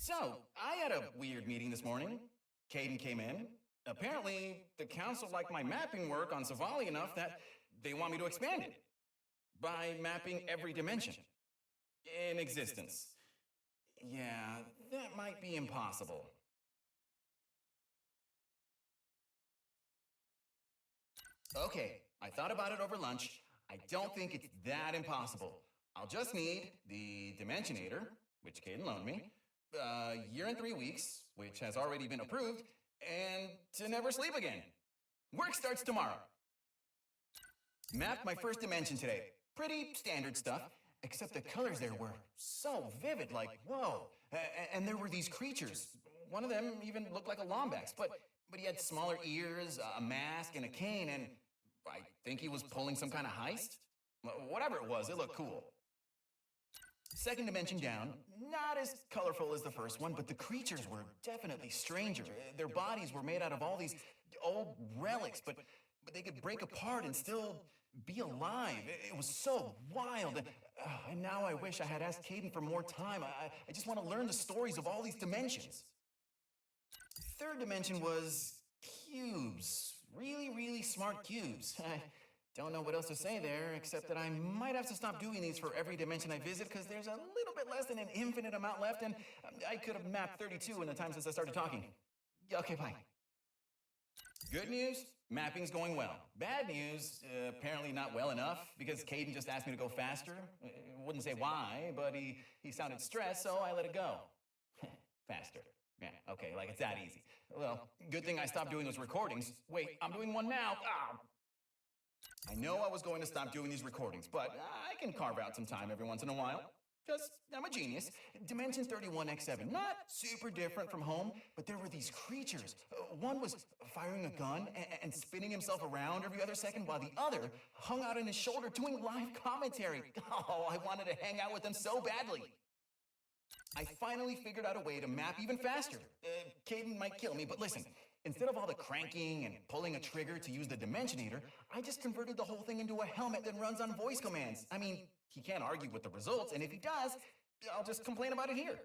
So, I had a weird meeting this morning. Caden came in. Apparently, the council liked my mapping work on Savali enough that they want me to expand it by mapping every dimension in existence. Yeah, that might be impossible. Okay, I thought about it over lunch. I don't think it's that impossible. I'll just need the Dimensionator, which Caden loaned me, a year and 3 weeks, which has already been approved, and to never sleep again. Work starts tomorrow. Mapped my first dimension today. Pretty standard stuff, except the colors there were so vivid, like, whoa. And there were these creatures. One of them even looked like a Lombax, but he had smaller ears, a mask, and a cane, and I think he was pulling some kind of heist. Whatever it was, it looked cool. Second dimension down, not as colorful as the first one, but the creatures were definitely stranger. Their bodies were made out of all these old relics, but they could break apart and still be alive. It was so wild. And now I wish I had asked Caden for more time. I just want to learn the stories of all these dimensions. Third dimension was cubes. Really, really smart cubes. I don't know what else to say there, except that I might have to stop doing these for every dimension I visit because there's a little bit less than an infinite amount left, and I could have mapped 32 in the time since I started talking. Okay, bye. Good news, mapping's going well. Bad news, apparently not well enough because Caden just asked me to go faster. Wouldn't say why, but he sounded stressed, so I let it go. Faster. Yeah, okay, like it's that easy. Well, good thing I stopped doing those recordings. Wait, I'm doing one now. Ah. I know I was going to stop doing these recordings, but I can carve out some time every once in a while. Because I'm a genius. Dimension 31X7, not super different from home, but there were these creatures. One was firing a gun and spinning himself around every other second, while the other hung out on his shoulder doing live commentary. Oh, I wanted to hang out with them so badly. I finally figured out a way to map even faster. Caden might kill me, but listen. Instead of all the cranking and pulling a trigger to use the Dimensionator, I just converted the whole thing into a helmet that runs on voice commands. I mean, he can't argue with the results, and if he does, I'll just complain about it here.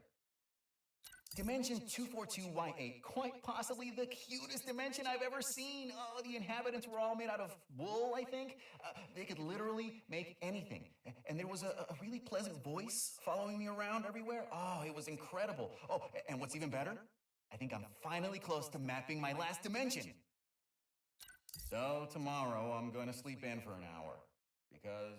Dimension 242Y8, quite possibly the cutest dimension I've ever seen. Oh, the inhabitants were all made out of wool, I think. They could literally make anything. And there was a really pleasant voice following me around everywhere. Oh, it was incredible. Oh, and what's even better? I think I'm finally close to mapping my last dimension. So tomorrow I'm going to sleep in for an hour because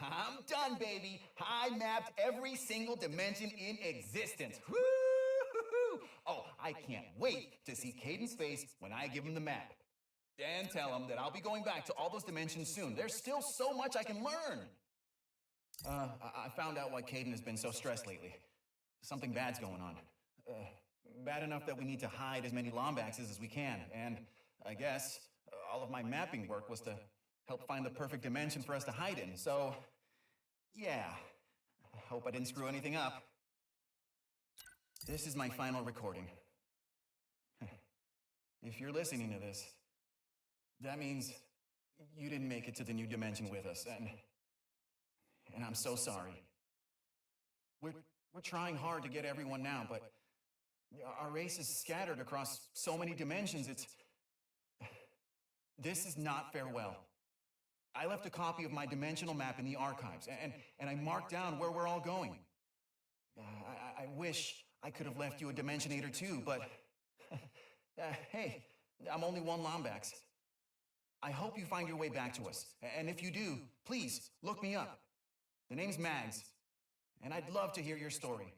I'm done, baby. I mapped every single dimension in existence. Woo-hoo-hoo! Oh, I can't wait to see Caden's face when I give him the map. And tell him that I'll be going back to all those dimensions soon. There's still so much I can learn. I found out why Caden has been so stressed lately. Something bad's going on. Bad enough that we need to hide as many Lombaxes as we can. And I guess all of my mapping work was to help find the perfect dimension for us to hide in. So, yeah, I hope I didn't screw anything up. This is my final recording. If you're listening to this, that means you didn't make it to the new dimension with us, and I'm so sorry. We're trying hard to get everyone now, but our race is scattered across so many dimensions, This is not farewell. I left a copy of my dimensional map in the archives, and I marked down where we're all going. I wish I could have left you a Dimensionator too, but hey, I'm only one Lombax. I hope you find your way back to us, and if you do, please look me up. The name's Mags, and I'd love to hear your story.